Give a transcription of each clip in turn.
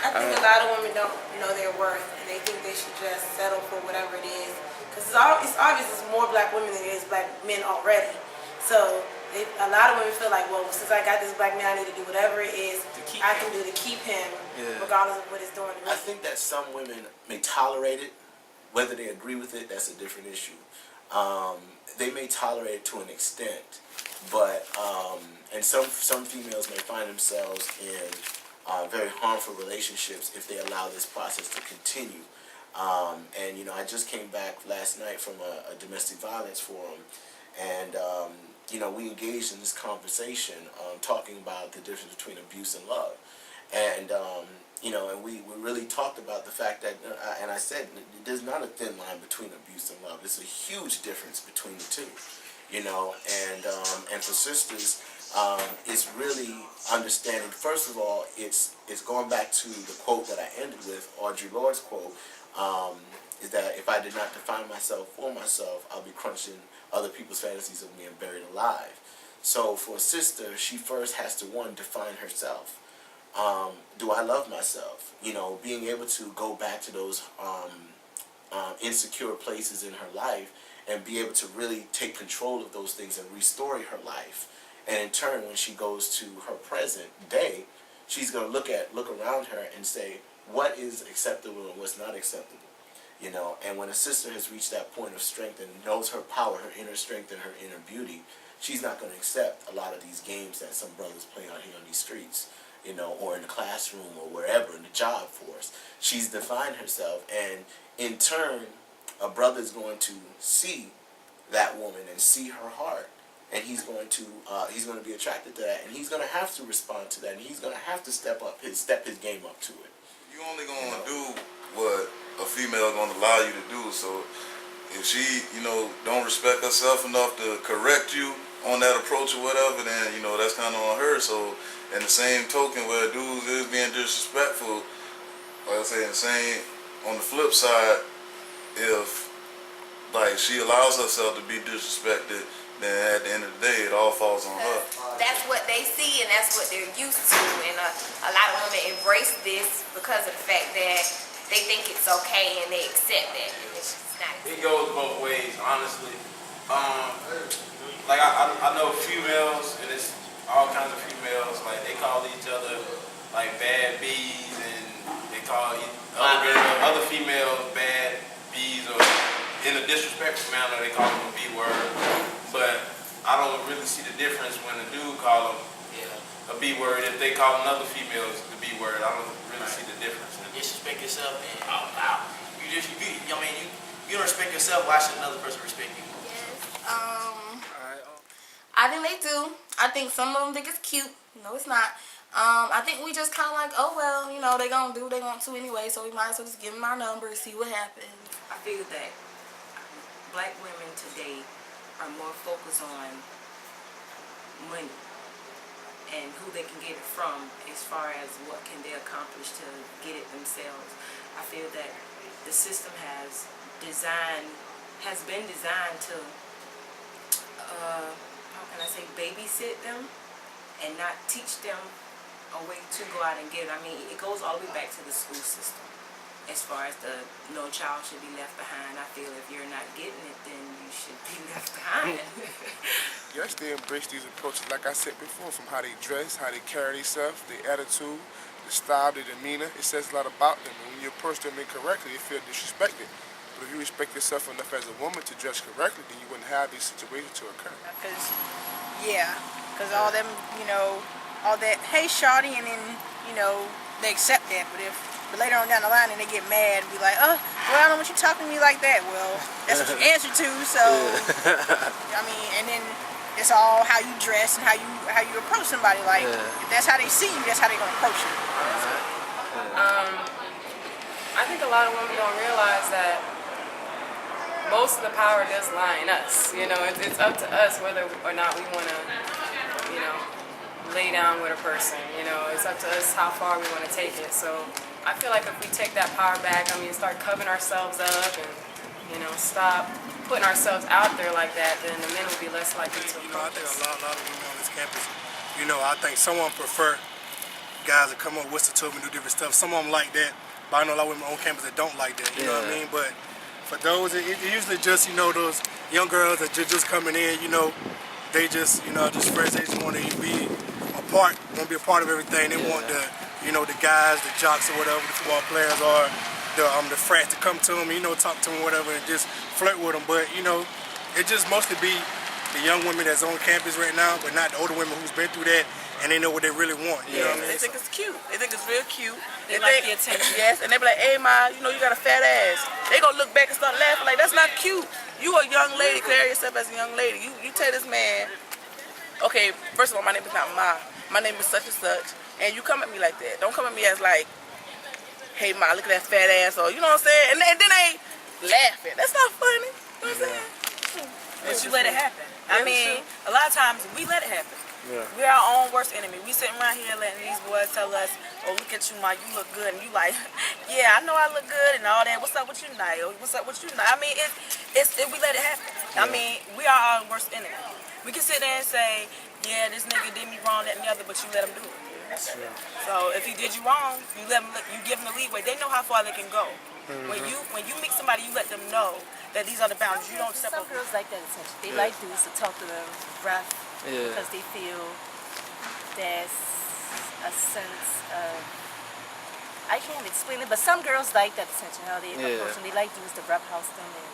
I think a lot of women don't know their worth, and they think they should just settle for whatever it is. Because it's obvious it's more black women than it is black men already. So a lot of women feel like, well, since I got this black man, I need to do whatever it is I can do to keep him, regardless of what it's doing to me. I think that some women may tolerate it. Whether they agree with it, that's a different issue. They may tolerate it to an extent, but and some females may find themselves in very harmful relationships if they allow this process to continue. And you know, I just came back last night from a domestic violence forum, and you know, we engaged in this conversation talking about the difference between abuse and love, and you know, and we really talked about the fact that, and I said, there's not a thin line between abuse and love. There's a huge difference between the two, you know, and for sisters, it's really understanding. First of all, it's going back to the quote that I ended with, Audre Lorde's quote, is that if I did not define myself for myself, I'll be crunching other people's fantasies of me and buried alive. So for a sister, she first has to, one, define herself. Do I love myself? You know, being able to go back to those insecure places in her life and be able to really take control of those things and restore her life. And in turn, when she goes to her present day, she's going to look around her and say, what is acceptable and what's not acceptable? You know, and when a sister has reached that point of strength and knows her power, her inner strength and her inner beauty, she's not going to accept a lot of these games that some brothers play out here on these streets, you know, or in the classroom or wherever, in the job force. She's defined herself, and in turn, a brother is going to see that woman and see her heart, and he's going to be attracted to that, and he's going to have to respond to that, and he's going to have to step his game up to it. You only going to do what a female going to allow you to do. So if she, you know, don't respect herself enough to correct you on that approach or whatever, then, you know, that's kind of on her. So in the same token, where dudes is being disrespectful, like I say, on the flip side, if like she allows herself to be disrespected, then at the end of the day, it all falls on her. That's what they see, and that's what they're used to. And a lot of women embrace this because of the fact that they think it's okay and they accept that. It's just not. It goes both ways, honestly. Like I know females, and it's all kinds of females. Like they call each other like bad bees, and they call other females bad bees, or in a disrespectful manner they call them a B word. But I don't really see the difference when a dude call them a B word. If they call another females the B word, I don't really see the difference. Disrespect yourself, and you don't respect yourself. Why should another person respect you? Yes. I think they do. I think some of them think it's cute. No, it's not. I think we just kind of like, oh well, you know, they gonna do what they want to anyway, so we might as well just give them our number and see what happens. I feel that black women today are more focused on money and who they can get it from, as far as what can they accomplish to get it themselves. I feel that the system has been designed to, how can I say, babysit them and not teach them a way to go out and get it. I mean, it goes all the way back to the school system. As far as no child should be left behind, I feel if you're not getting it, then you should be left behind. Yes, they embrace these approaches, like I said before, from how they dress, how they carry themselves, their attitude, the style, their demeanor. It says a lot about them. And when you approach them incorrectly, they feel disrespected. But if you respect yourself enough as a woman to dress correctly, then you wouldn't have these situations to occur. Because all them, you know, all that, hey, shawty, and then, you know, they accept that. But later on down the line, and they get mad and be like, oh, well, I don't want you talking to me like that. Well, that's what you answer to, so, I mean, and then it's all how you dress and how you approach somebody. Like, if that's how they see you, that's how they're going to approach you. I think a lot of women don't realize that most of the power does lie in us. You know, it's up to us whether or not we want to, you know, lay down with a person. You know, it's up to us how far we want to take it. So I feel like if we take that power back, I mean, start covering ourselves up and, you know, stop putting ourselves out there like that, then the men will be less likely to approach us. I think a lot of women on this campus, you know, I think someone prefer guys that come up, whistle to them and do different stuff. Some of them like that, but I know a lot of women on campus that don't like that, you know what I mean? But for those, it usually just, you know, those young girls that just coming in, you know, they just, you know, just first they just want to be a part, want to be a part of everything. They want the, you know, the guys, the jocks or whatever, the football players or the frats to come to them, you know, talk to them, whatever, and just flirt with them. But, you know, it just mostly be the young women that's on campus right now, but not the older women who's been through that and they know what they really want. You know what I mean? They think it's cute. They think it's real cute. They like the attention. Yes, and they be like, hey, Ma, you know, you got a fat ass. They gonna look back and start laughing like, that's not cute. You a young lady, carry yourself as a young lady. You tell this man, okay, first of all, my name is not Ma. My name is such and such, and you come at me like that. Don't come at me as like, hey, Ma, look at that fat ass, or you know what I'm saying? And then they laughing. That's not funny. You know what I'm saying? But you let it happen. I mean, a lot of times we let it happen. Yeah. We're our own worst enemy. We sitting around here letting these boys tell us, oh, look at you, Ma, you look good. And you like, yeah, I know I look good and all that. What's up with you tonight? What's up with you tonight? I mean, we let it happen. I mean, we are our worst enemy. We can sit there and say, yeah, this nigga did me wrong, that and the other, but you let him do it. So if he did you wrong, you give him the leeway. They know how far they can go. When you meet somebody, you let them know that these are the boundaries. You don't step over. Some girls like that attention. They like dudes to talk to them rough because they feel there's a sense of, I can't explain it, but some girls like that attention. How they approach them. They like dudes to roughhouse them and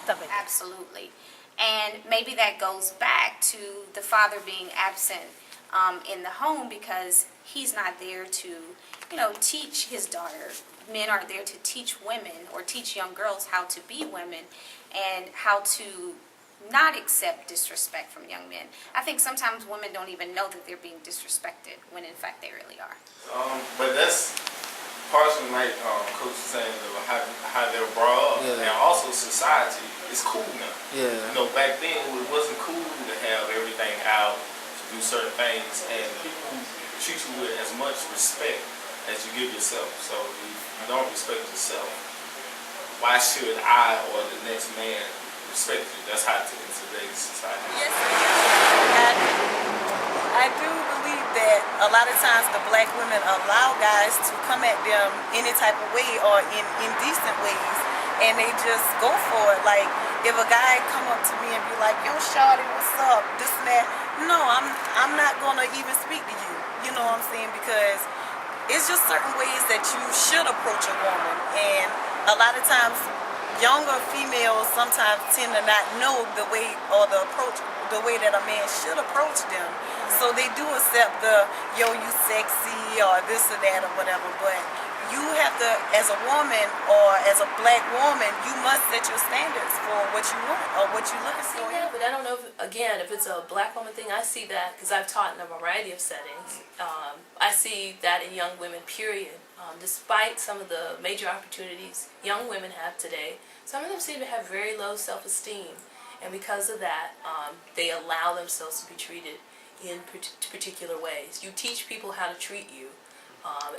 stuff like that. Absolutely. And maybe that goes back to the father being absent in the home because he's not there to, you know, teach his daughter. Men aren't there to teach women or teach young girls how to be women and how to not accept disrespect from young men. I think sometimes women don't even know that they're being disrespected when in fact they really are. But that's partially like Coach was saying, how they were brought up, and also society is cool now. You know, back then it wasn't cool to have everything out, to do certain things, and people treat you with as much respect as you give yourself. So if you don't respect yourself, why should I or the next man respect you? That's how it is in today's society. Yes, I do believe that a lot of times the black women allow guys to come at them any type of way or in indecent ways, and they just go for it. Like if a guy come up to me and be like, "Yo, shawty, what's up?" This and that. No, I'm not gonna even speak to you. You know what I'm saying? Because it's just certain ways that you should approach a woman, and a lot of times younger females sometimes tend to not know the way or the way that a man should approach them. So they do accept the, yo, you sexy or this or that or whatever, but you have to, as a woman or as a black woman, you must set your standards for what you want or what you're looking for. Yeah, but I don't know if it's a black woman thing. I see that because I've taught in a variety of settings. I see that in young women, period. Despite some of the major opportunities young women have today, some of them seem to have very low self-esteem. And because of that, they allow themselves to be treated in particular ways. You teach people how to treat you.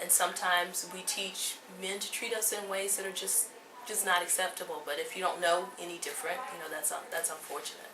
And sometimes we teach men to treat us in ways that are just not acceptable. But if you don't know any different, you know, that's unfortunate.